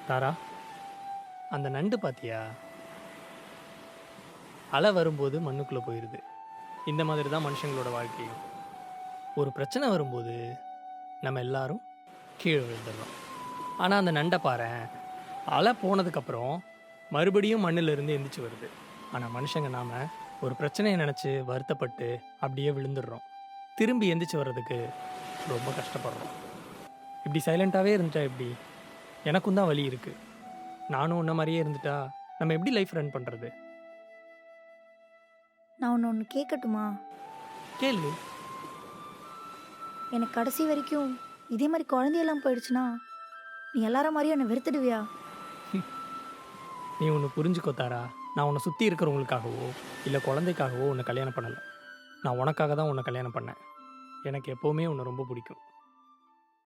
தாரா, அந்த நண்டு பாத்தியா? அலை வரும்போது மண்ணுக்குள்ள போயிருது. இந்த மாதிரி தான் மனுஷங்களோட வாழ்க்கையும். ஒரு பிரச்சனை வரும்போது நம்ம எல்லாரும் கீழ விழுந்துடுறோம். ஆனா அந்த நண்ட பாரேன், அலை போனதுக்கப்புறம் மறுபடியும் மண்ணுல இருந்து எந்திரிச்சு வருது. ஆனா மனுஷங்க நாம ஒரு பிரச்சனைய நெனச்சு வருத்தப்பட்டு அப்படியே விழுந்துடுறோம். திரும்பி எந்திரிச்சு வர்றதுக்கு ரொம்ப கஷ்டப்படுறோம். இப்படி சைலண்டாவே இருந்துட்டா எப்படி? எனக்கும் தான் வலி இருக்கு. நானும் உன்ன மாரியே இருந்துட்டா நம்ம எப்படி லைஃப் ரன் பண்றது? நான் ஒண்ணு கேட்கட்டுமா? கேளு. எனக்கு கடைசி வரைக்கும் இதே மாரி குழந்தையெல்லாம் போயிடுச்சுன்னா, நீ எல்லார மாரியும் என்ன வெறுத்துடுவியா? நீ ஒண்ணு புரிஞ்சுக்கோ தாரா. நான் உன்ன சுத்தி இருக்கிறவங்களுக்காகவோ, இல்ல குழந்தைக்காகவோ உன்ன கல்யாணம் பண்ணல. நான் உனக்காக தான் உன்ன கல்யாணம் பண்ணேன். எனக்கு எப்பவுமே உன்ன ரொம்ப பிடிக்கும்.